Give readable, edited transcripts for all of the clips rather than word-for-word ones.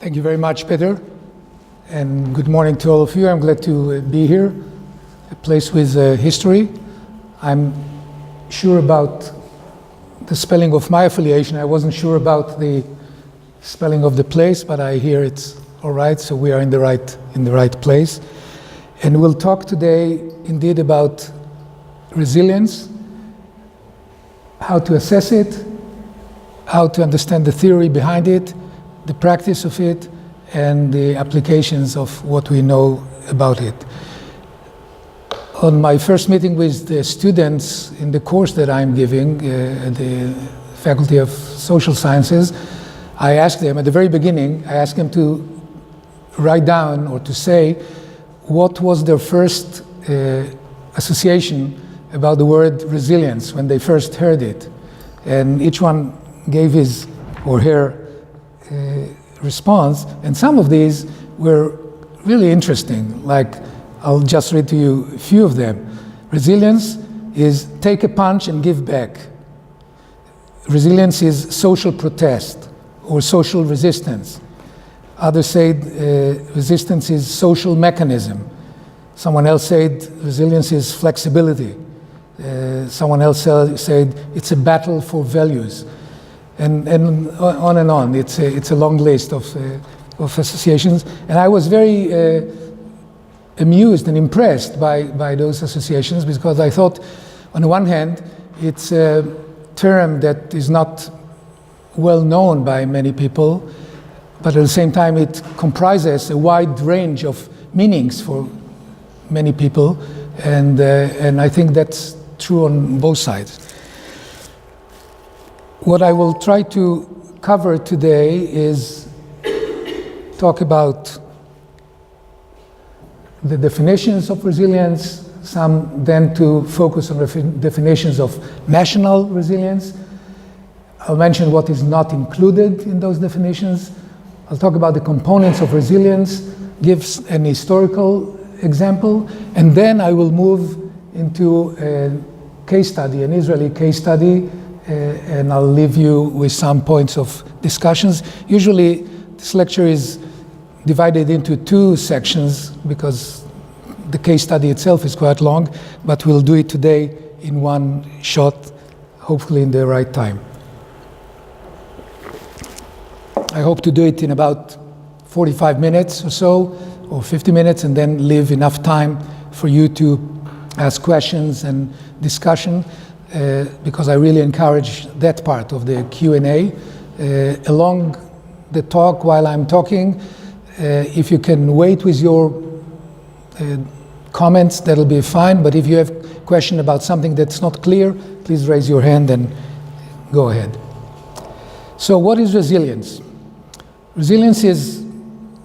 Thank you very much, Peter, and good morning to all of you. I'm glad to be here, a place with history. I'm sure about the spelling of my affiliation. I wasn't sure about the spelling of the place, but I hear it's all right, so we are in the right place. And we'll talk today indeed about resilience, how to assess it, how to understand the theory behind it, the practice of it, and the applications of what we know about it. On my first meeting with the students in the course that I'm giving at the Faculty of Social Sciences, I asked them at the very beginning, I asked them to write down or to say what was their first association about the word resilience when they first heard it. And each one gave his or her response, and some of these were really interesting. Like, I'll just read to you a few of them. Resilience is take a punch and give back. Resilience is social protest or social resistance. Others said resistance is social mechanism. Someone else said resilience is flexibility. Someone else said it's a battle for values. And on and on. It's a long list of associations. And I was very amused and impressed by those associations, because I thought, on the one hand, it's a term that is not well known by many people, but at the same time it comprises a wide range of meanings for many people, and I think that's true on both sides. What I will try to cover today is talk about the definitions of resilience, then to focus on definitions of national resilience. I'll mention what is not included in those definitions. I'll talk about the components of resilience, give an historical example, and then I will move into a case study, an Israeli case study, and I'll leave you with some points of discussions. Usually this lecture is divided into two sections because the case study itself is quite long, but we'll do it today in one shot, hopefully in the right time. I hope to do it in about 45 minutes or so, or 50 minutes, and then leave enough time for you to ask questions and discussion, because I really encourage that part of the Q&A. Along the talk, while I'm talking, if you can wait with your comments, that'll be fine, but if you have a question about something that's not clear, please raise your hand and go ahead. So what is resilience? Resilience is,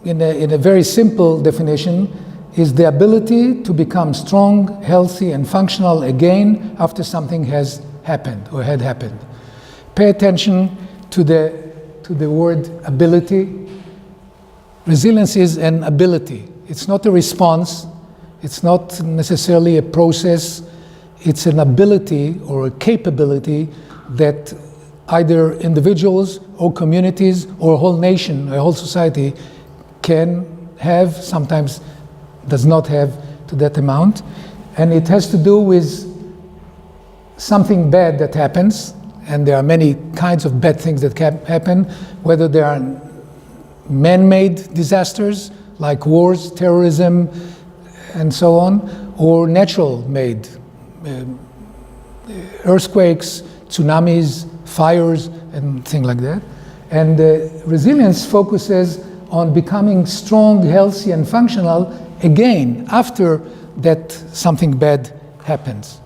in a very simple definition, is the ability to become strong, healthy, and functional again after something has happened or had happened. Pay attention to the word ability. Resilience is an ability. It's not a response. It's not necessarily a process. It's an ability or a capability that either individuals or communities or a whole nation, a whole society can have, sometimes does not have to that amount. And it has to do with something bad that happens, and there are many kinds of bad things that can happen, whether they are man-made disasters like wars, terrorism, and so on, or natural-made earthquakes, tsunamis, fires, and things like that. And resilience focuses on becoming strong, healthy, and functional again after that something bad happens.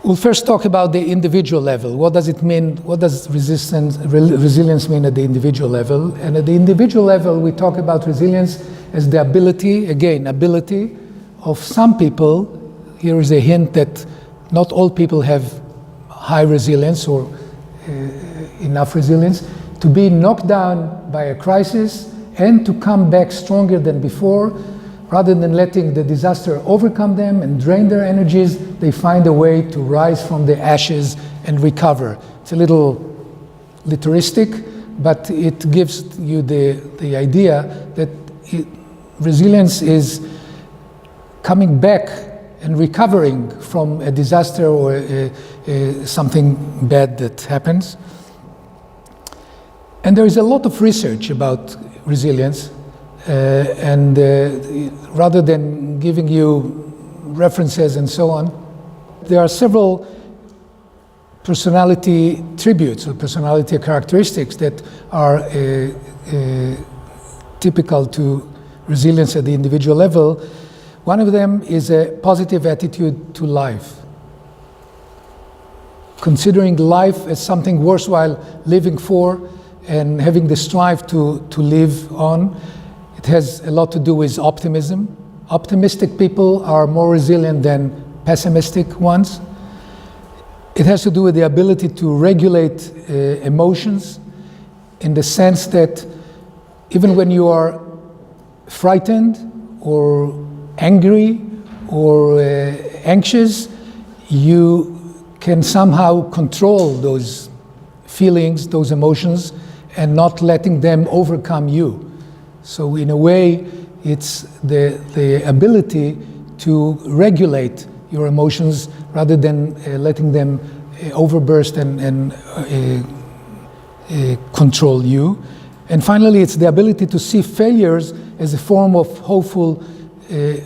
We'll first talk about the individual level. What does it mean? What does resilience mean at the individual level? And at the individual level, we talk about resilience as the ability of some people. Here is a hint that not all people have high resilience or enough resilience to be knocked down by a crisis and to come back stronger than before. Rather than letting the disaster overcome them and drain their energies, they find a way to rise from the ashes and recover. It's a little literistic, but it gives you the idea that resilience is coming back and recovering from a disaster or something bad that happens. And there is a lot of research about resilience, and rather than giving you references and so on, there are several personality tributes or personality characteristics that are typical to resilience at the individual level. One of them is a positive attitude to life. Considering life as something worthwhile living for and having the strive to live on. It has a lot to do with optimism. Optimistic people are more resilient than pessimistic ones. It has to do with the ability to regulate emotions in the sense that even when you are frightened or angry or anxious, you can somehow control those feelings, those emotions, and not letting them overcome you. So in a way, it's the ability to regulate your emotions rather than letting them overburst and control you. And finally, it's the ability to see failures as a form of hopeful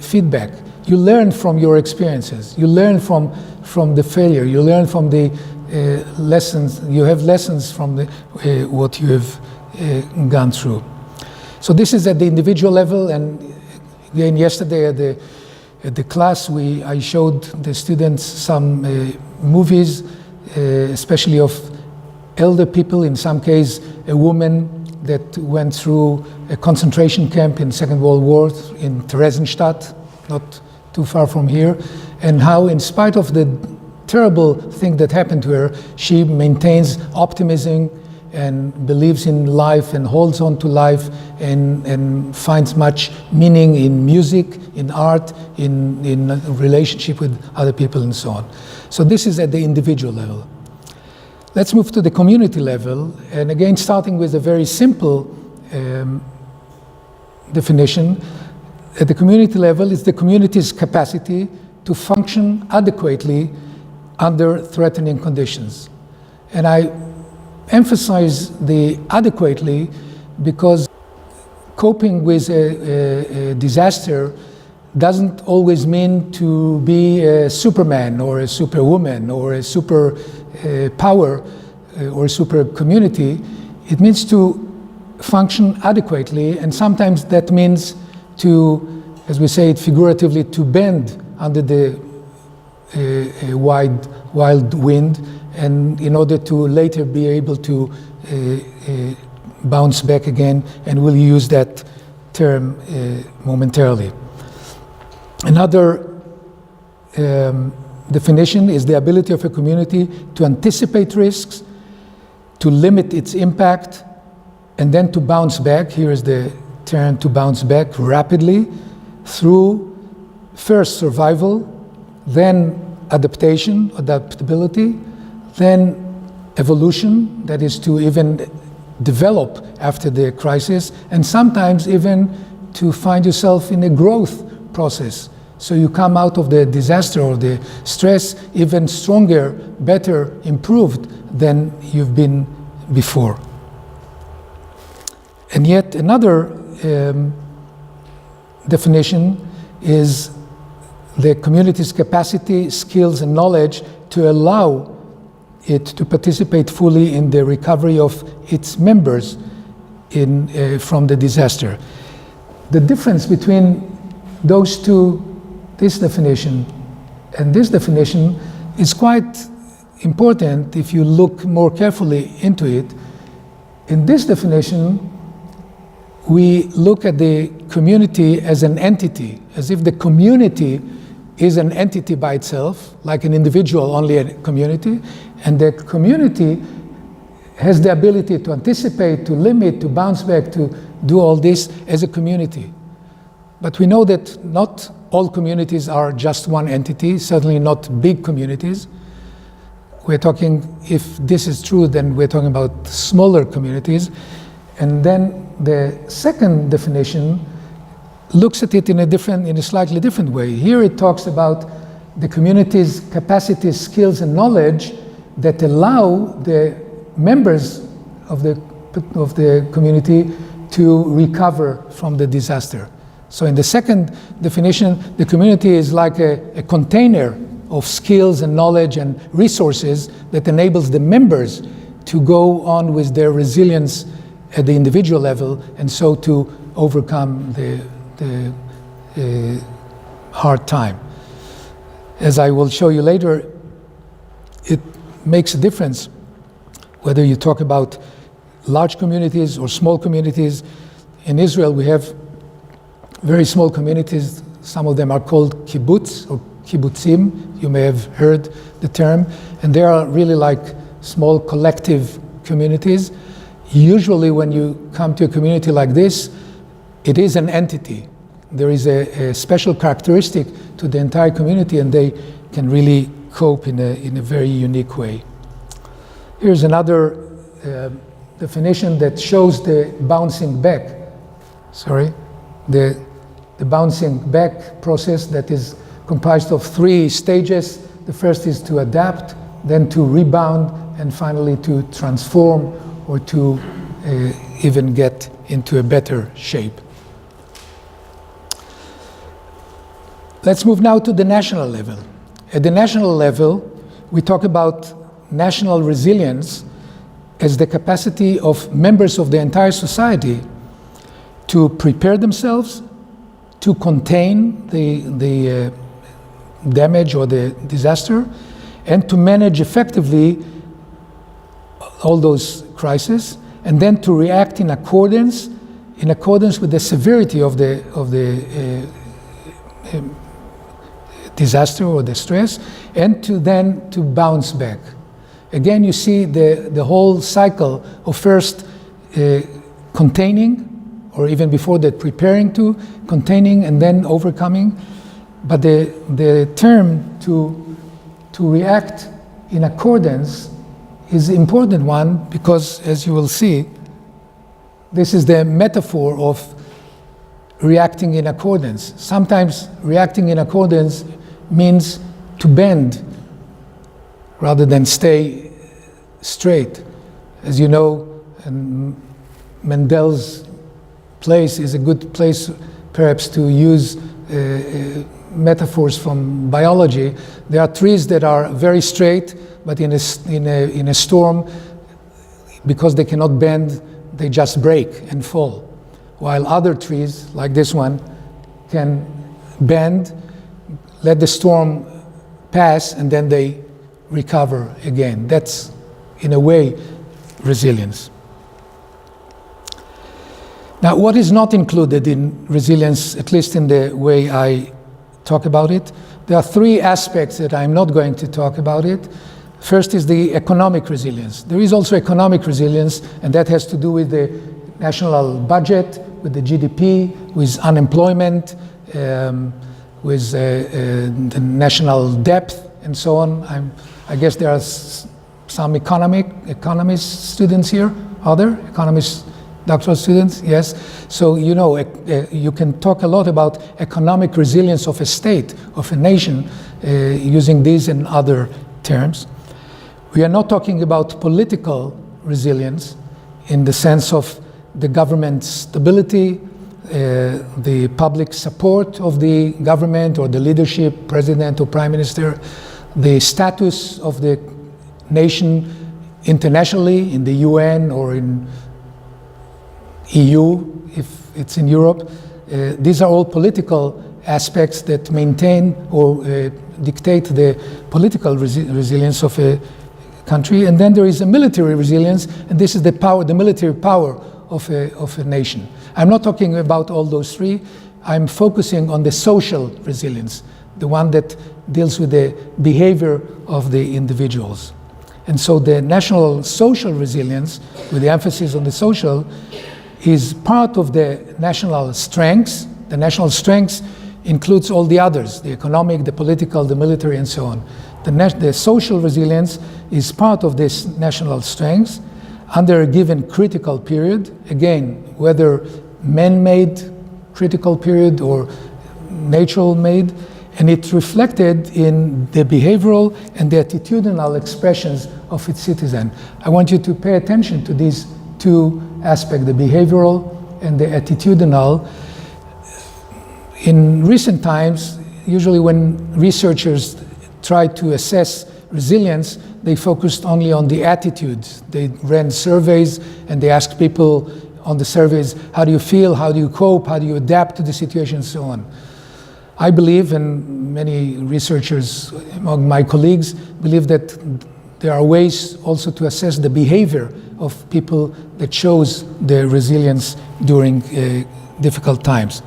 feedback. You learn from your experiences. You learn from the failure. You learn from the lessons. You have lessons from what you have gone through. So this is at the individual level, and again, yesterday at the class, I showed the students some movies, especially of elder people, in some case a woman that went through a concentration camp in Second World War in Theresienstadt, not too far from here, and how in spite of the terrible thing that happened to her, she maintains optimism and believes in life and holds on to life and finds much meaning in music, in art, in relationship with other people and so on. So this is at the individual level. Let's move to the community level, and again starting with a very simple definition. At the community level, it's the community's capacity to function adequately under threatening conditions. And I emphasize the adequately because coping with a disaster doesn't always mean to be a Superman or a superwoman or a super power or a super community. It means to function adequately, and sometimes that means to, as we say it figuratively, to bend under the wild wind, and in order to later be able to bounce back again, and we'll use that term momentarily. Another definition is the ability of a community to anticipate risks, to limit its impact, and then to bounce back. Here is the term, to bounce back rapidly through first survival, then adaptability, then evolution, that is to even develop after the crisis, and sometimes even to find yourself in a growth process. So you come out of the disaster or the stress even stronger, better, improved than you've been before. And yet another definition is the community's capacity, skills, and knowledge to allow it to participate fully in the recovery of its members from the disaster. The difference between those two, this definition and this definition, is quite important if you look more carefully into it. In this definition, we look at the community as an entity, as if the community is an entity by itself, like an individual, only a community, and the community has the ability to anticipate, to limit, to bounce back, to do all this as a community. But we know that not all communities are just one entity, certainly not big communities. we're talking, if this is true, then we're talking about smaller communities. And then the second definition looks at it in a slightly different way. Here it talks about the community's capacities, skills, and knowledge that allow the members of the community to recover from the disaster. So in the second definition, the community is like a container of skills and knowledge and resources that enables the members to go on with their resilience at the individual level, and so to overcome the hard time. As I will show you later, it makes a difference whether you talk about large communities or small communities. In Israel, we have very small communities. Some of them are called kibbutz or kibbutzim. You may have heard the term. And they are really like small collective communities. Usually when you come to a community like this, it is an entity. There is a special characteristic to the entire community, and they can really cope in a very unique way. Here's another definition that shows the bouncing back. The bouncing back process that is comprised of 3 stages. The first is to adapt, then to rebound, and finally to transform or to even get into a better shape. Let's move now to the national level. At the national level, we talk about national resilience as the capacity of members of the entire society to prepare themselves, to contain the damage or the disaster, and to manage effectively all those crises, and then to react in accordance with the severity of the disaster or the stress, and to bounce back. Again, you see the whole cycle of first containing, or even before that, preparing to, containing, and then overcoming. But the term to react in accordance is an important one, because as you will see, this is the metaphor of reacting in accordance. Sometimes reacting in accordance means to bend rather than stay straight. As you know, Mendel's place is a good place perhaps to use metaphors from biology. There are trees that are very straight, but in a storm, because they cannot bend, they just break and fall. While other trees, like this one, can bend, let the storm pass, and then they recover again. That's, in a way, resilience. Now, what is not included in resilience, at least in the way I talk about it? There are 3 aspects that I'm not going to talk about it. First is the economic resilience. There is also economic resilience, and that has to do with the national budget, with the GDP, with unemployment, with the national debt, and so on. I guess there are some economist students here. Are there economist doctoral students? Yes. So you know, you can talk a lot about economic resilience of a state, of a nation, using these and other terms. We are not talking about political resilience in the sense of the government's stability, the public support of the government or the leadership, president or prime minister, the status of the nation internationally in the UN or in EU, if it's in Europe. These are all political aspects that maintain or dictate the political resilience of a country. And then there is a military resilience, and this is the military power of a nation. I'm not talking about all those 3. I'm focusing on the social resilience, the one that deals with the behavior of the individuals. And so the national social resilience, with the emphasis on the social, is part of the national strengths. The national strengths includes all the others, the economic, the political, the military, and so on. The social resilience is part of this national strength under a given critical period, again, whether man-made critical period or natural-made, and it's reflected in the behavioral and the attitudinal expressions of its citizen. I want you to pay attention to these two aspects, the behavioral and the attitudinal. In recent times, usually when researchers try to assess resilience, they focused only on the attitudes. They ran surveys and they asked people on the surveys, how do you feel, how do you cope, how do you adapt to the situation, and so on. I believe, and many researchers among my colleagues believe, that there are ways also to assess the behavior of people that shows their resilience during difficult times.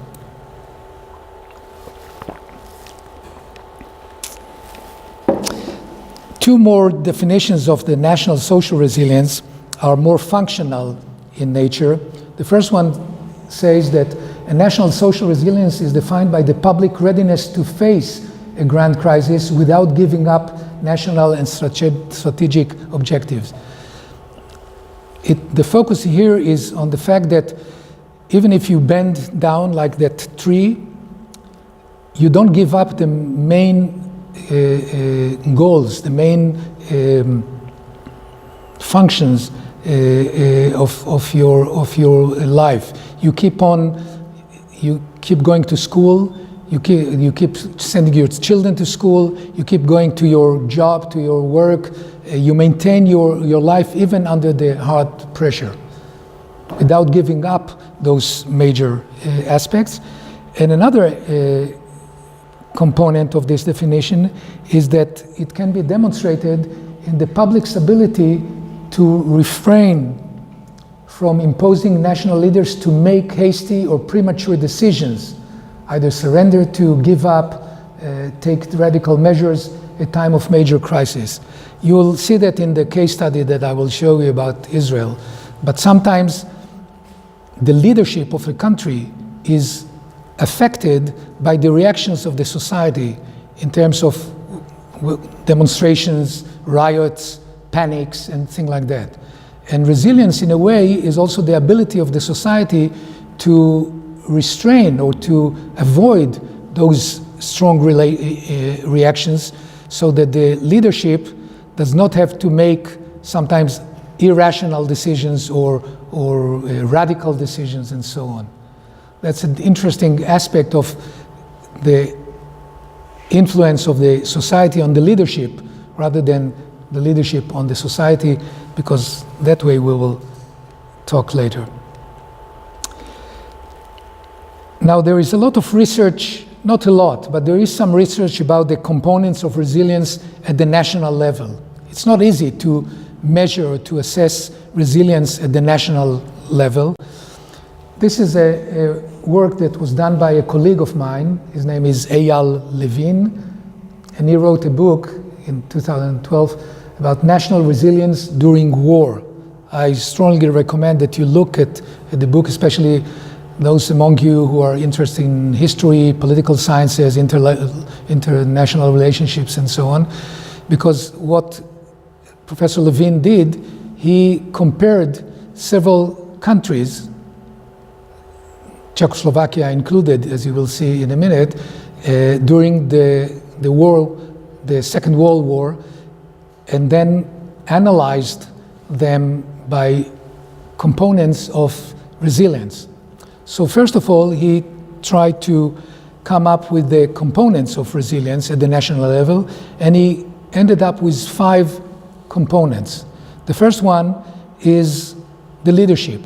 Two more definitions of the national social resilience are more functional in nature. The first one says that a national social resilience is defined by the public readiness to face a grand crisis without giving up national and strategic objectives. The focus here is on the fact that even if you bend down like that tree, you don't give up the main goals, the main functions of your life. You keep going to school. You keep sending your children to school. You keep going to your job, to your work. You maintain your life even under the hard pressure, without giving up those major aspects. And another component of this definition is that it can be demonstrated in the public's ability to refrain from imposing national leaders to make hasty or premature decisions, either surrender to, give up, take radical measures at time of major crisis. You will see that in the case study that I will show you about Israel. But sometimes the leadership of a country is affected by the reactions of the society in terms of demonstrations, riots, panics, and things like that. And resilience, in a way, is also the ability of the society to restrain or to avoid those strong reactions, so that the leadership does not have to make sometimes irrational decisions or radical decisions and so on. That's an interesting aspect of the influence of the society on the leadership rather than the leadership on the society, because that way we will talk later. Now, there is a lot of research, not a lot, but there is some research about the components of resilience at the national level. It's not easy to measure or to assess resilience at the national level. This is a work that was done by a colleague of mine. His name is Eyal Levin, and he wrote a book in 2012 about national resilience during war. I strongly recommend that you look at the book, especially those among you who are interested in history, political sciences, international relationships, and so on, because what Professor Levin did, he compared several countries, Czechoslovakia included, as you will see in a minute, during the war, the Second World War, and then analyzed them by components of resilience. So first of all, he tried to come up with the components of resilience at the national level, and he ended up with 5 components. The first one is the leadership.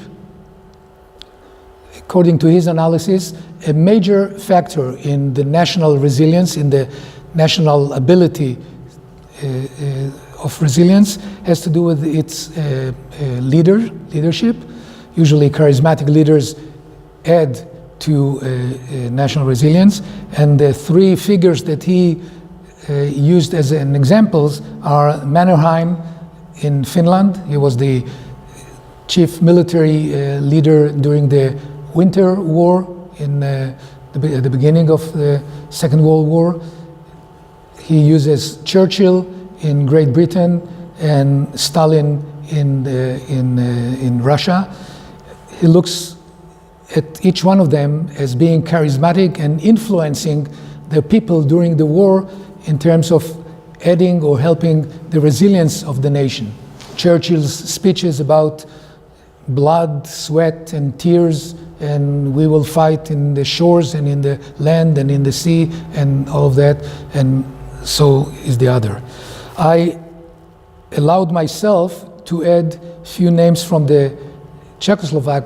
According to his analysis, a major factor in the national resilience, in the national ability of resilience, has to do with its leadership. Usually charismatic leaders add to national resilience. And the 3 figures that he used as an examples are Mannerheim in Finland. He was the chief military leader during the Winter War at the beginning of the Second World War. he uses Churchill in Great Britain and Stalin in Russia. He looks at each one of them as being charismatic and influencing the people during the war in terms of adding or helping the resilience of the nation. Churchill's speeches about blood, sweat, and tears, and we will fight in the shores and in the land and in the sea and all of that, and so is the other. I allowed myself to add a few names from the Czechoslovak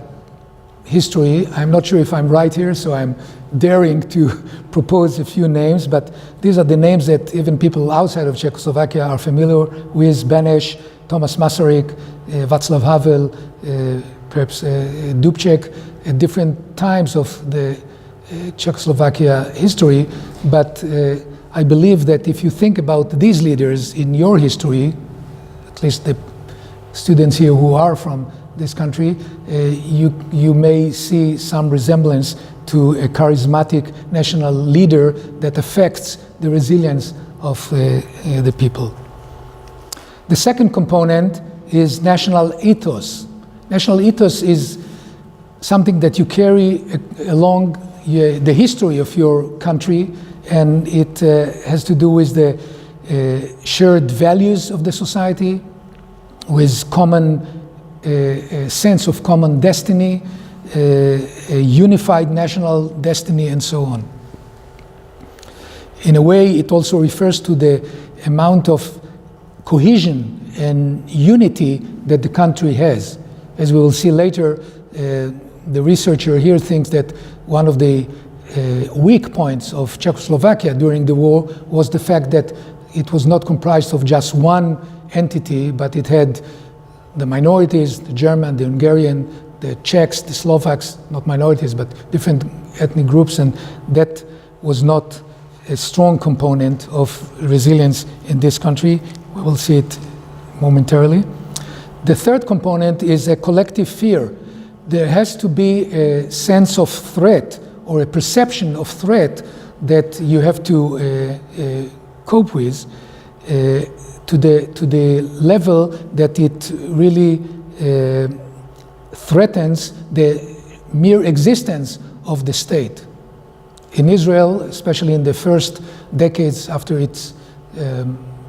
history. I'm not sure if I'm right here, so I'm daring to propose a few names, but these are the names that even people outside of Czechoslovakia are familiar with: Beneš, Thomas Masaryk, Václav Havel, perhaps Dubček, at different times of the Czechoslovakia history. But I believe that if you think about these leaders in your history, at least the students here who are from this country, you may see some resemblance to a charismatic national leader that affects the resilience of the people. The second component is national ethos. National ethos is something that you carry along the history of your country, and it has to do with the shared values of the society, with common sense of common destiny, a unified national destiny, and so on. In a way, it also refers to the amount of cohesion and unity that the country has. As we will see later, the researcher here thinks that one of the weak points of Czechoslovakia during the war was the fact that it was not comprised of just one entity, but it had the minorities, the German, the Hungarian, the Czechs, the Slovaks, not minorities, but different ethnic groups, and that was not a strong component of resilience in this country. We will see it momentarily. The third component is a collective fear. There has to be a sense of threat or a perception of threat that you have to cope with to the level that it really threatens the mere existence of the state. In Israel, especially in the first decades after its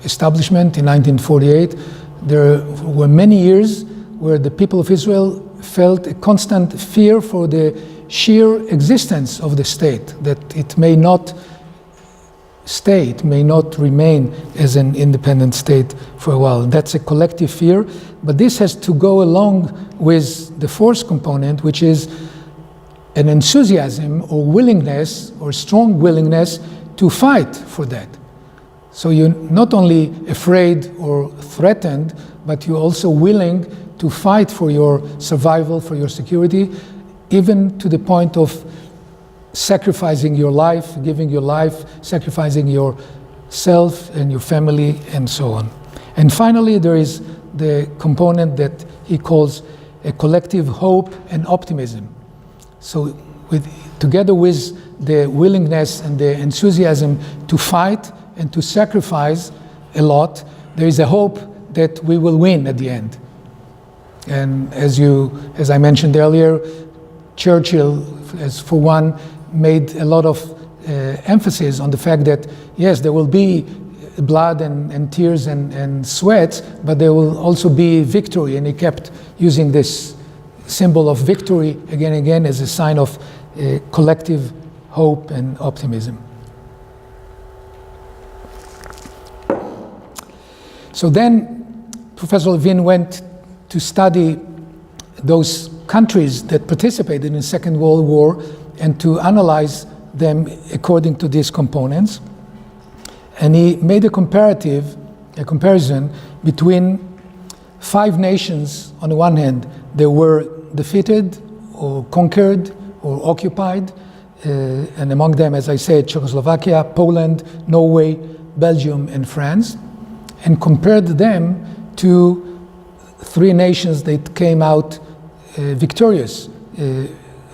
establishment in 1948, there were many years where the people of Israel felt a constant fear for the sheer existence of the state, that it may not stay, it may not remain as an independent state for a while. That's a collective fear, but this has to go along with the fourth component, which is an enthusiasm or willingness or strong willingness to fight for that. So you're not only afraid or threatened, but you're also willing to fight for your survival, for your security, even to the point of sacrificing your life, giving your life, sacrificing yourself and your family, and so on. And finally, there is the component that he calls a collective hope and optimism. So together with the willingness and the enthusiasm to fight and to sacrifice a lot, there is a hope that we will win at the end. And as I mentioned earlier, Churchill, as for one, made a lot of emphasis on the fact that, yes, there will be blood and tears and sweat, but there will also be victory. And he kept using this symbol of victory again and again as a sign of collective hope and optimism. So then Professor Reuven went to study those countries that participated in the Second World War and to analyze them according to these components. And he made a comparison between 5 nations on the one hand that were defeated or conquered or occupied, and among them, as I said, Czechoslovakia, Poland, Norway, Belgium, and France, and compared them to 3 nations that came out victorious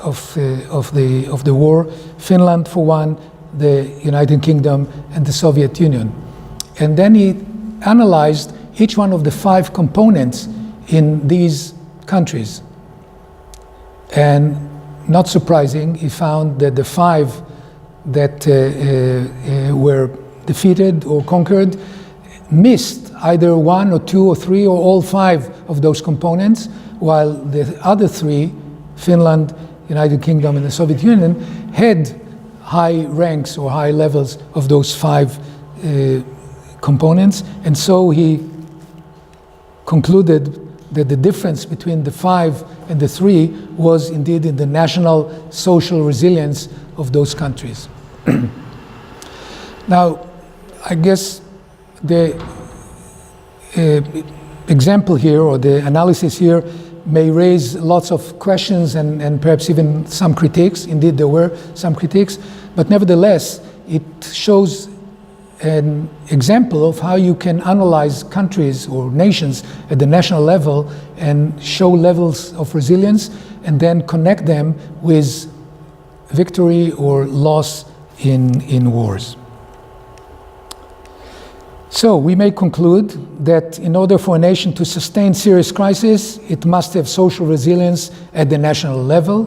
of the war: Finland for one, the United Kingdom, and the Soviet Union. And then he analyzed each one of the 5 components in these countries. And not surprising, he found that the 5 that were defeated or conquered missed either 1 or 2 or 3 or all 5 of those components, while the other 3, Finland, United Kingdom, and the Soviet Union, had high ranks or high levels of those 5 components. And so he concluded that the difference between the 5 and the 3 was indeed in the national social resilience of those countries. Now, I guess the example here, or the analysis here, may raise lots of questions and perhaps even some critiques. Indeed, there were some critiques, but nevertheless, it shows an example of how you can analyze countries or nations at the national level and show levels of resilience and then connect them with victory or loss in wars. So we may conclude that in order for a nation to sustain serious crisis, it must have social resilience at the national level.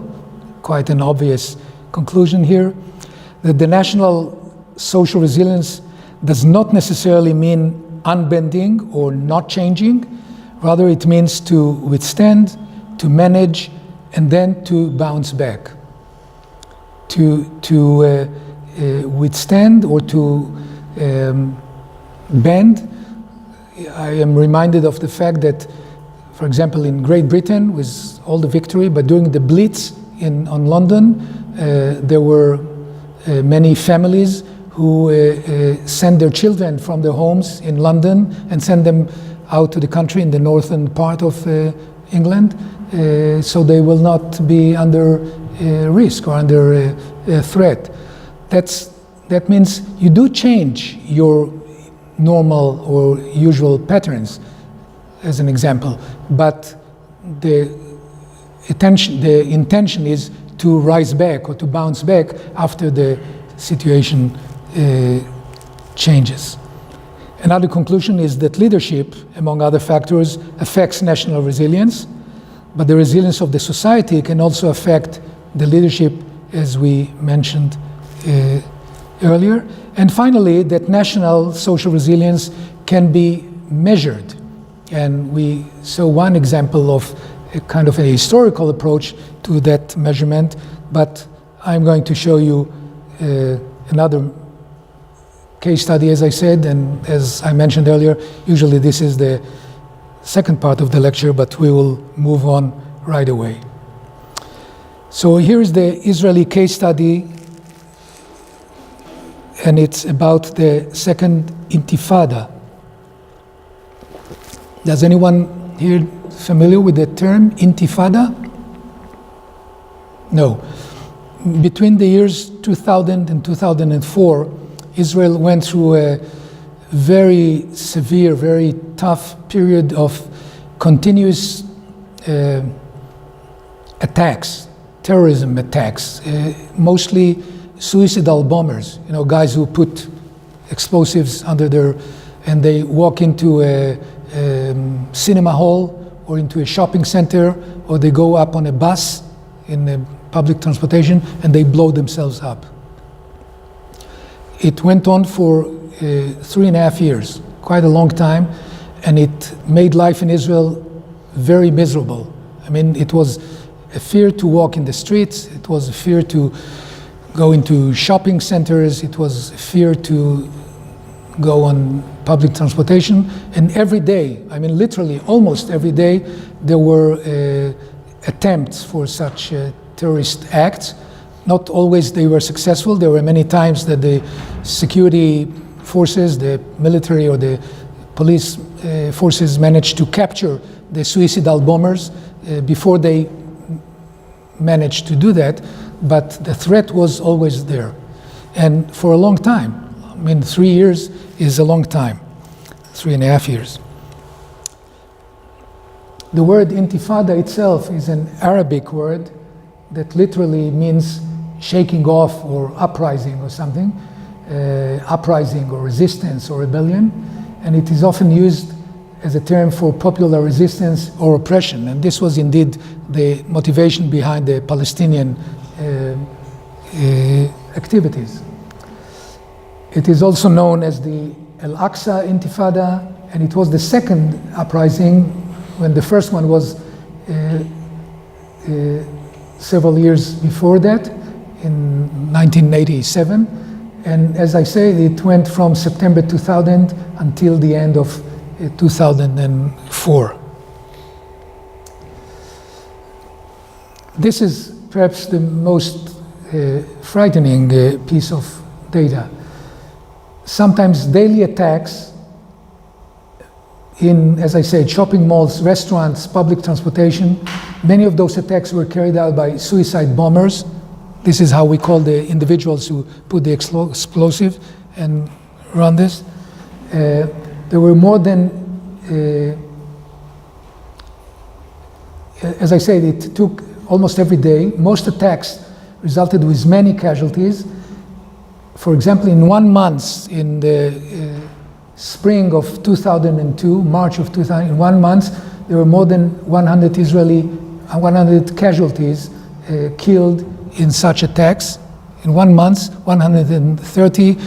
Quite an obvious conclusion here. That the national social resilience does not necessarily mean unbending or not changing. Rather, it means to withstand, to manage, and then to bounce back. To withstand or to bend. I am reminded of the fact that, for example, in Great Britain, with all the victory, but during the Blitz on London, there were many families who sent their children from their homes in London and sent them out to the country in the northern part of England, so they will not be under risk or under threat. That means you do change your normal or usual patterns, as an example, but the intention is to rise back or to bounce back after the situation changes. Another conclusion is that leadership, among other factors, affects national resilience, but the resilience of the society can also affect the leadership, as we mentioned earlier. And finally, that national social resilience can be measured. And we saw one example of a kind of a historical approach to that measurement, but I'm going to show you another case study, as I said, and as I mentioned earlier, usually this is the second part of the lecture, but we will move on right away. So here is the Israeli case study, and it's about the second Intifada. Does anyone here familiar with the term Intifada? No. Between the years 2000 and 2004, Israel went through a very severe, very tough period of continuous attacks, terrorism attacks, mostly suicidal bombers, guys who put explosives under and they walk into a cinema hall or into a shopping center, or they go up on a bus in a public transportation and they blow themselves up. It went on for 3.5 years, quite a long time, and it made life in Israel very miserable. I mean, it was a fear to walk in the streets, it was a fear to go into shopping centers, it was a fear to go on public transportation, and every day, I mean literally almost every day, there were attempts for such terrorist acts. Not always they were successful. There were many times that the security forces, the military or the police forces managed to capture the suicidal bombers before they managed to do that, but the threat was always there. And for a long time, I mean 3 years is a long time, 3.5 years. The word Intifada itself is an Arabic word that literally means shaking off or uprising or something. uprising or resistance or rebellion, and it is often used as a term for popular resistance or oppression. And this was indeed the motivation behind the Palestinian activities. It is also known as the Al-Aqsa Intifada, and it was the second uprising when the first one was several years before that, in 1987. And as I say, it went from September 2000 until the end of 2004. This is perhaps the most frightening piece of data. Sometimes daily attacks in, as I said, shopping malls, restaurants, public transportation. Many of those attacks were carried out by suicide bombers. This is how we call the individuals who put the explosive and run this. There were more than, as I said, it took almost every day. Most attacks resulted with many casualties. For example, in 1 month, in the spring of 2002, March of 2000, in 1 month, there were more than 100 casualties killed in such attacks. In 1 month, 130.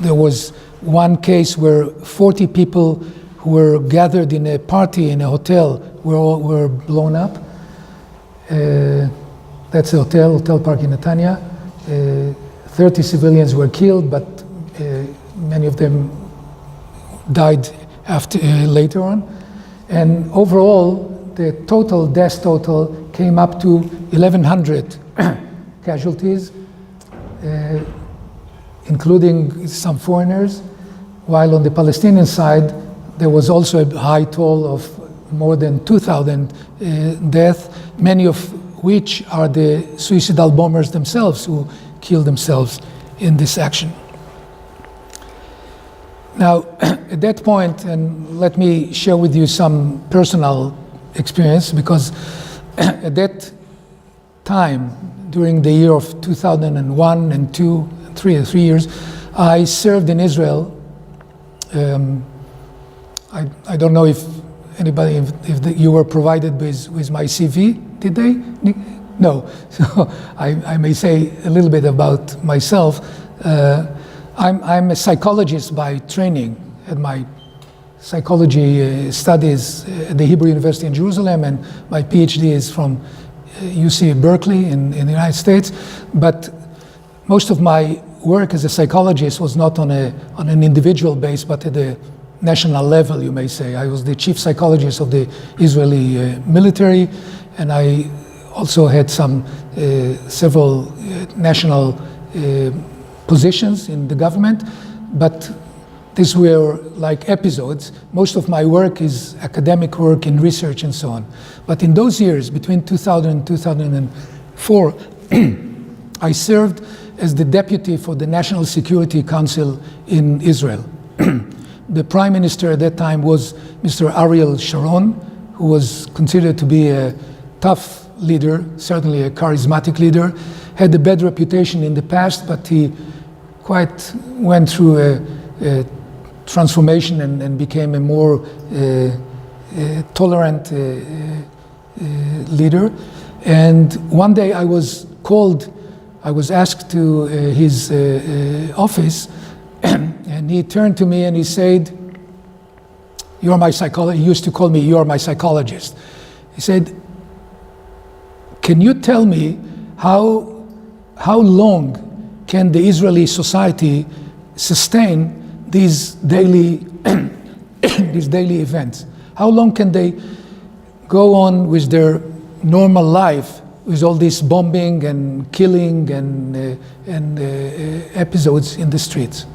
There was one case where 40 people who were gathered in a party in a hotel were blown up. That's a hotel park in Netanya. 30 civilians were killed, but many of them died later on. And overall, the total death total came up to 1,100 casualties, including some foreigners, while on the Palestinian side, there was also a high toll of more than 2,000 deaths, many of which are the suicidal bombers themselves who killed themselves in this action. Now, at that point, and let me share with you some personal experience, because at that time, during the year of 2001 and 2, 3 years, I served in Israel. I don't know if anybody, if you were provided with my CV, did they? No. So I may say a little bit about myself. I'm a psychologist by training. At my psychology studies at the Hebrew University in Jerusalem, and my PhD is from UC Berkeley in the United States. But most of my work as a psychologist was not on an individual base, but at a national level, you may say. I was the chief psychologist of the Israeli military, and I also had several national positions in the government, but these were like episodes. Most of my work is academic work in research and so on. But in those years, between 2000 and 2004, I served as the deputy for the National Security Council in Israel. The prime minister at that time was Mr. Ariel Sharon, who was considered to be a tough leader, certainly a charismatic leader, had a bad reputation in the past, but he quite went through a transformation and became a more tolerant leader. And one day I was asked to his office, and he turned to me and he said, "You're my psychologist." He used to call me, "You're my psychologist." He said, "Can you tell me how long can the Israeli society sustain these daily events? How long can they go on with their normal life with all this bombing and killing and episodes in the streets?"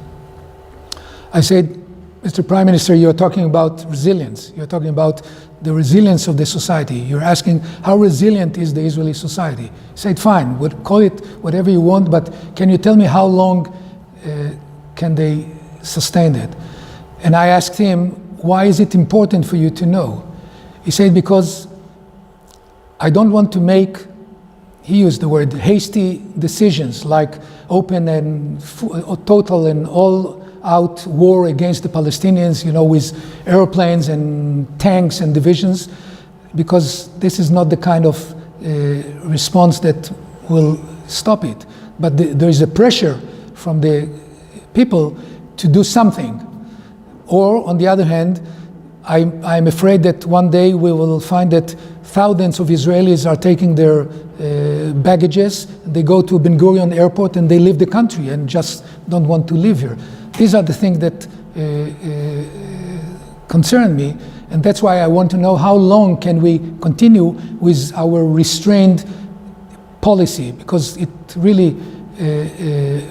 I said, "Mr. Prime Minister, you're talking about resilience. You're talking about the resilience of the society. You're asking how resilient is the Israeli society." He said, "Fine, we'll call it whatever you want, but can you tell me how long can they sustain it?" And I asked him, "Why is it important for you to know?" He said, "Because I don't want to make he used the word hasty decisions, like open and total and all-out war against the Palestinians, with airplanes and tanks and divisions, because this is not the kind of response that will stop it. But there is a pressure from the people to do something. Or, on the other hand, I'm afraid that one day we will find that thousands of Israelis are taking their baggages, they go to Ben Gurion airport and they leave the country and just don't want to live here. These are the things that concern me, and that's why I want to know how long can we continue with our restrained policy, because it really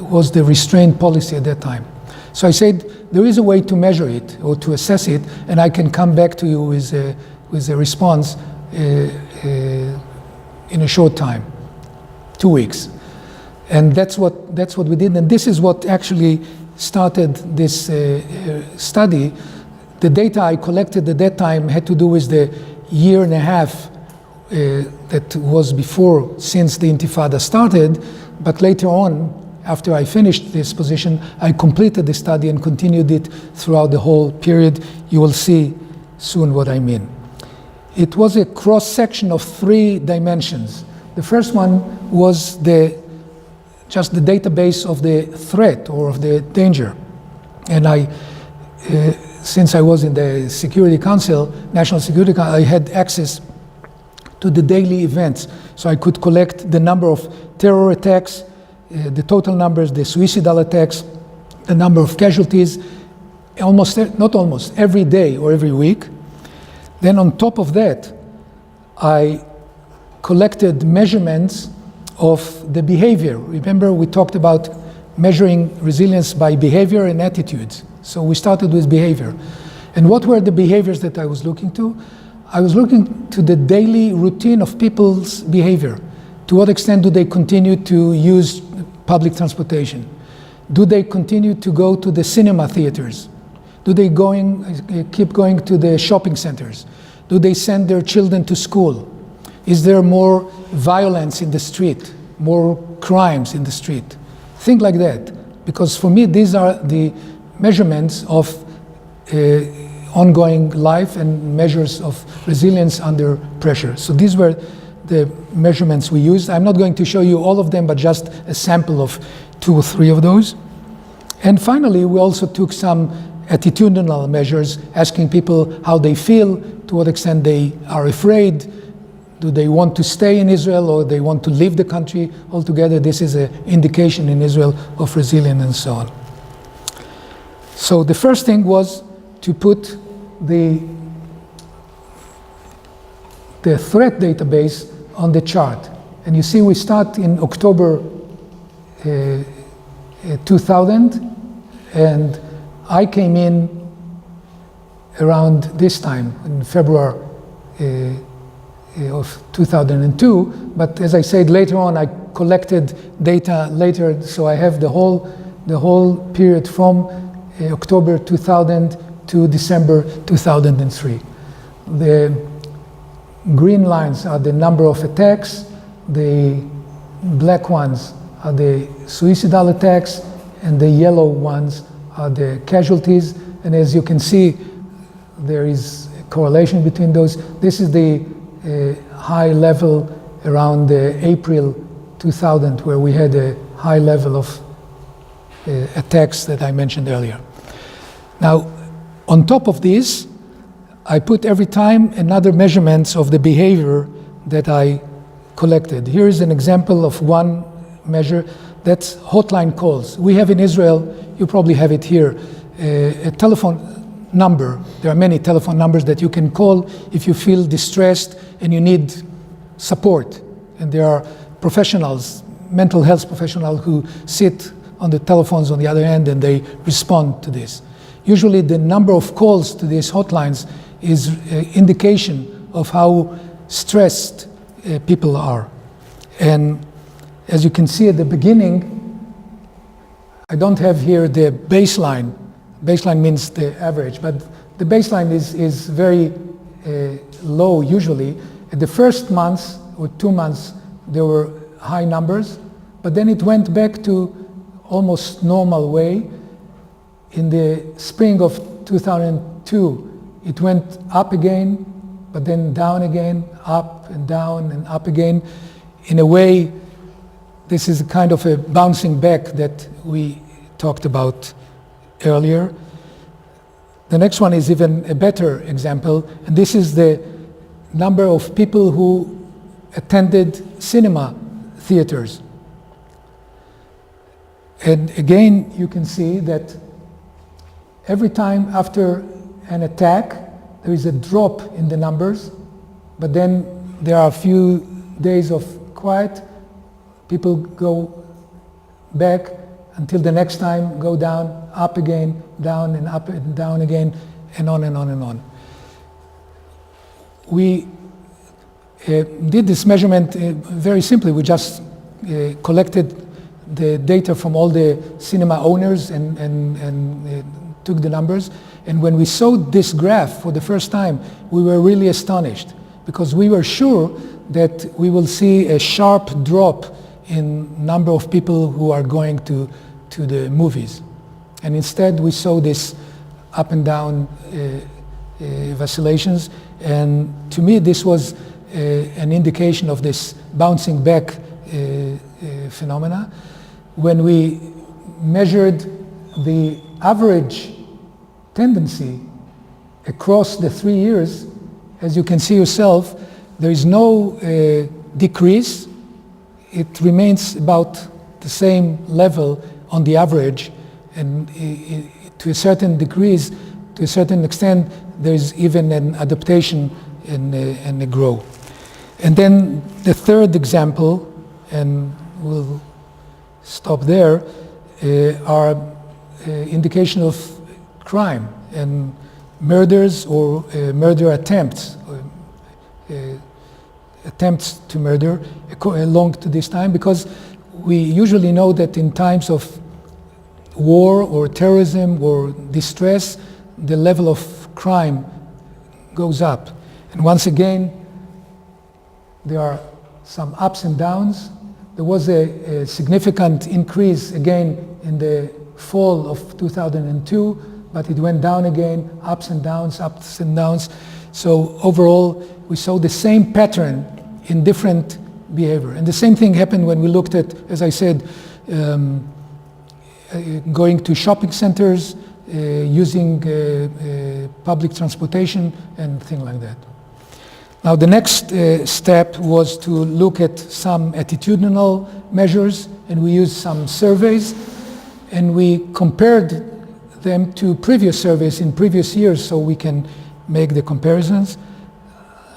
was the restrained policy at that time. So I said there is a way to measure it or to assess it, and I can come back to you with a response in a short time, 2 weeks. And that's what we did, and this is what actually started this study. The data I collected at that time had to do with the year and a half that was before, since the Intifada started, but later on, after I finished this position, I completed the study and continued it throughout the whole period. You will see soon what I mean. It was a cross-section of 3 dimensions. The first one was just the database of the threat or of the danger. And since I was in the Security Council, National Security Council, I had access to the daily events. So I could collect the number of terror attacks, the total numbers, the suicidal attacks, the number of casualties, every day or every week. Then on top of that, I collected measurements of the behavior. Remember, we talked about measuring resilience by behavior and attitudes. So we started with behavior. And what were the behaviors that I was looking to? I was looking to the daily routine of people's behavior. To what extent do they continue to use public transportation? Do they continue to go to the cinema theaters? Do they keep going to the shopping centers? Do they send their children to school? Is there more violence in the street, more crimes in the street? Things like that. Because for me, these are the measurements of ongoing life and measures of resilience under pressure. So these were the measurements we used. I'm not going to show you all of them, but just a sample of 2 or 3 of those. And finally, we also took some attitudinal measures, asking people how they feel, to what extent they are afraid, do they want to stay in Israel or they want to leave the country altogether. This is an indication in Israel of resilience and so on. So the first thing was to put the threat database on the chart. And you see we start in October 2000, and I came in around this time, in February of 2002, but as I said later on, I collected data later, so I have the whole period from October 2000 to December 2003. The green lines are the number of attacks, the black ones are the suicidal attacks, and the yellow ones are the casualties. And as you can see, there is a correlation between those. This is the high level around April 2000, where we had a high level of attacks that I mentioned earlier. Now, on top of this, I put every time another measurements of the behavior that I collected. Here is an example of one measure. That's hotline calls. We have in Israel, you probably have it here, a telephone number. There are many telephone numbers that you can call if you feel distressed and you need support. And there are professionals, mental health professionals, who sit on the telephones on the other end and they respond to this. Usually the number of calls to these hotlines is an indication of how stressed people are. And as you can see at the beginning, I don't have here the baseline. Baseline means the average, but the baseline is very low usually. At the first months or 2 months, there were high numbers, but then it went back to almost normal way. In the spring of 2002, it went up again, but then down again, up and down and up again. In a way, this is a kind of a bouncing back that we talked about earlier. The next one is even a better example, and this is the number of people who attended cinema theaters. And again, you can see that every time after an attack, there is a drop in the numbers, but then there are a few days of quiet. People go back until the next time, go down, up again, down and up and down again, and on and on and on. We did this measurement very simply. We just collected the data from all the cinema owners and took the numbers. And when we saw this graph for the first time, we were really astonished, because we were sure that we will see a sharp drop in number of people who are going to the movies. And instead we saw this up and down vacillations. And to me this was an indication of this bouncing back phenomena. When we measured the average tendency across the 3 years, as you can see yourself, there is no decrease. It remains about the same level on the average, and to a certain degrees, to a certain extent, there is even an adaptation and a growth. And then the third example, and we'll stop there, are indication of crime and murders or murder attempts, attempts to murder along to this time, because we usually know that in times of war or terrorism or distress, the level of crime goes up. And once again, there are some ups and downs. There was a significant increase again in the fall of 2002, but it went down again, ups and downs, ups and downs. So overall, we saw the same pattern in different behavior. And the same thing happened when we looked at, as I said, going to shopping centers, using public transportation and things like that. Now the next step was to look at some attitudinal measures, and we used some surveys, and we compared them to previous surveys in previous years so we can make the comparisons.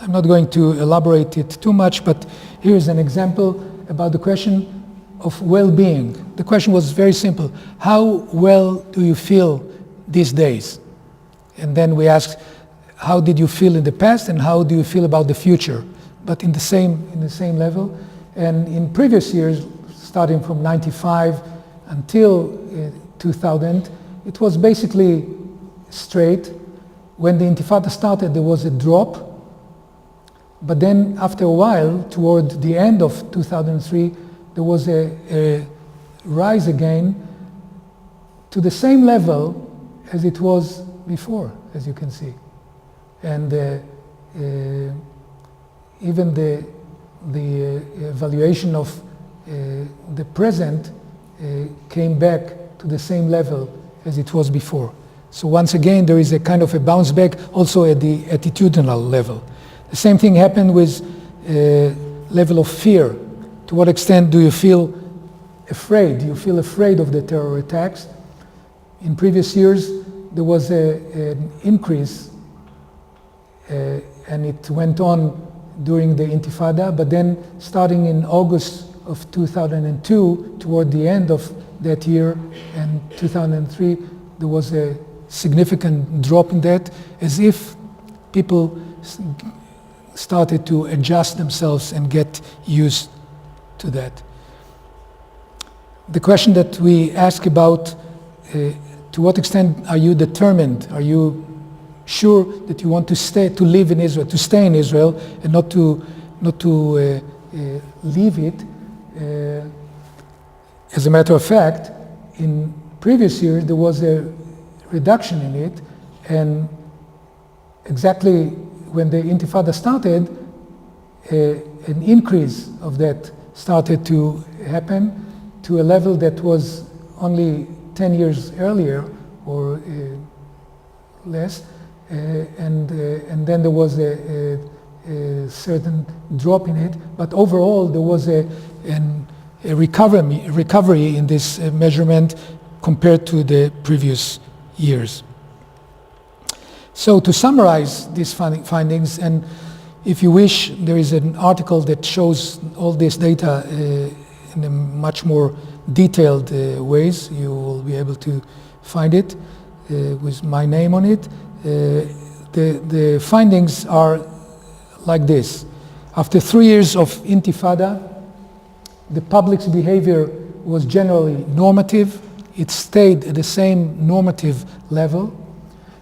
I'm not going to elaborate it too much, but here's an example about the question of well-being. The question was very simple. How well do you feel these days? And then we asked, how did you feel in the past and how do you feel about the future? But in the same level. And in previous years, starting from 95 until 2000, it was basically straight. When the Intifada started, there was a drop. But then after a while, toward the end of 2003, there was a rise again to the same level as it was before, as you can see. And even the evaluation of the present came back to the same level as it was before. So once again, there is a kind of a bounce back also at the attitudinal level. The same thing happened with level of fear. To what extent do you feel afraid? Do you feel afraid of the terror attacks? In previous years, there was an increase, and it went on during the Intifada, but then starting in August of 2002, toward the end of that year, and 2003, there was a significant drop in that, as if people started to adjust themselves and get used to that. The question that we ask about, to what extent are you determined? Are you sure that you want to live in Israel, to stay in Israel, and not to leave it? As a matter of fact, in previous years there was a reduction in it, and exactly when the Intifada started, an increase of that started to happen to a level that was only 10 years earlier or less, and then there was a certain drop in it, but overall there was a recovery in this measurement compared to the previous years. So to summarize these findings, and if you wish, there is an article that shows all this data in a much more detailed ways. You will be able to find it with my name on it. The findings are like this. After 3 years of Intifada, the public's behavior was generally normative. It stayed at the same normative level.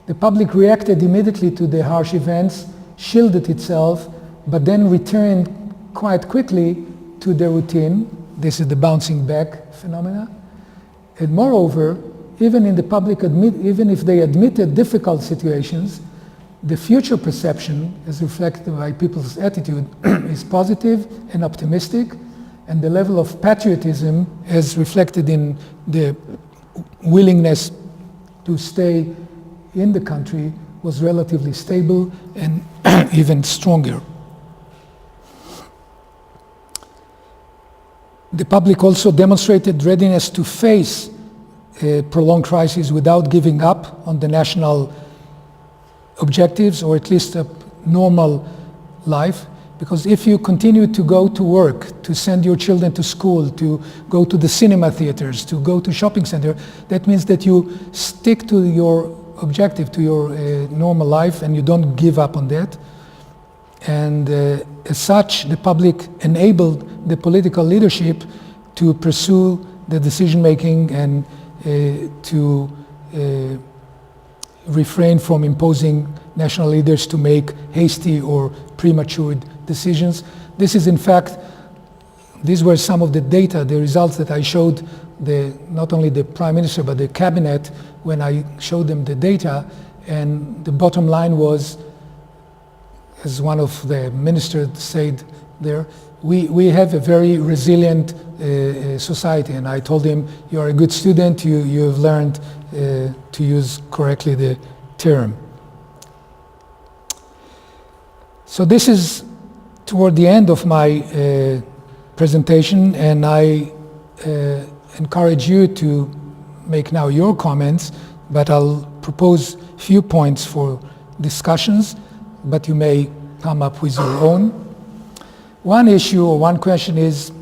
The public reacted immediately to the harsh events, shielded itself, but then returned quite quickly to the routine. This is the bouncing back phenomena. And moreover, even if they admitted difficult situations, the future perception, as reflected by people's attitude, is positive and optimistic, and the level of patriotism, as reflected in the willingness to stay in the country, was relatively stable and even stronger. The public also demonstrated readiness to face a prolonged crisis without giving up on the national objectives, or at least a normal life. Because if you continue to go to work, to send your children to school, to go to the cinema theaters, to go to shopping center, that means that you stick to your objective, to your normal life, and you don't give up on that. And as such, the public enabled the political leadership to pursue the decision-making and to refrain from imposing national leaders to make hasty or premature decisions. This is, in fact, these were some of the data, the results that I showed not only the Prime Minister but the Cabinet when I showed them the data, and the bottom line was, as one of the ministers said there, we have a very resilient society, and I told him, you are a good student, you have learned to use correctly the term. So this is toward the end of my presentation, and I encourage you to make now your comments, but I'll propose a few points for discussions, but you may come up with your own. One issue or one question is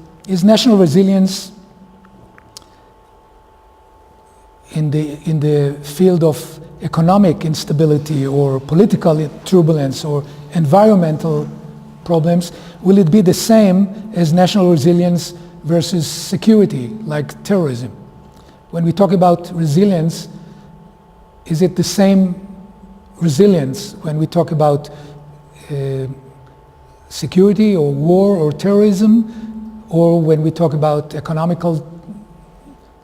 national resilience in the field of economic instability or political turbulence or environmental problems, will it be the same as national resilience versus security, like terrorism? When we talk about resilience, is it the same resilience when we talk about security or war or terrorism, or when we talk about economical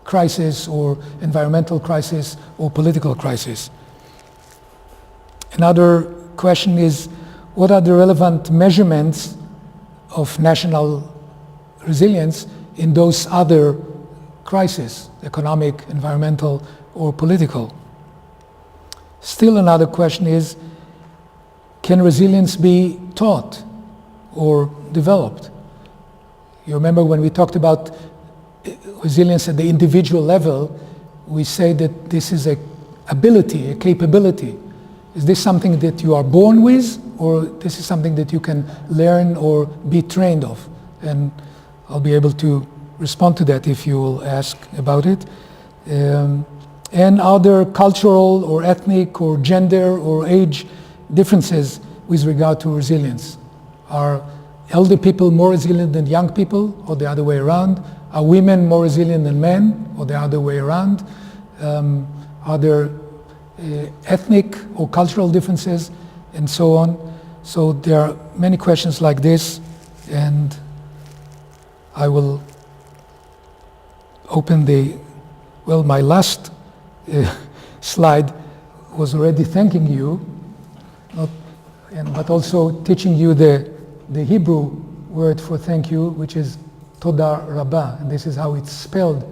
crisis or environmental crisis or political crisis? Another question is, what are the relevant measurements of national resilience in those other crises, economic, environmental, or political? Still another question is, can resilience be taught or developed? You remember when we talked about resilience at the individual level, we say that this is an ability, a capability. Is this something that you are born with, or this is something that you can learn or be trained of? And I'll be able to respond to that if you will ask about it. And are there cultural or ethnic or gender or age differences with regard to resilience? Are elder people more resilient than young people, or the other way around? Are women more resilient than men, or the other way around? Are there ethnic or cultural differences, and so on? So there are many questions like this, and I will open my last slide was already thanking you, but also teaching you the Hebrew word for thank you, which is Toda Rabbah, and this is how it's spelled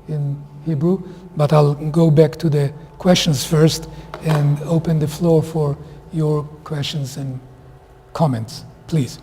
in Hebrew. But I'll go back to the questions first and open the floor for your questions and comments, please.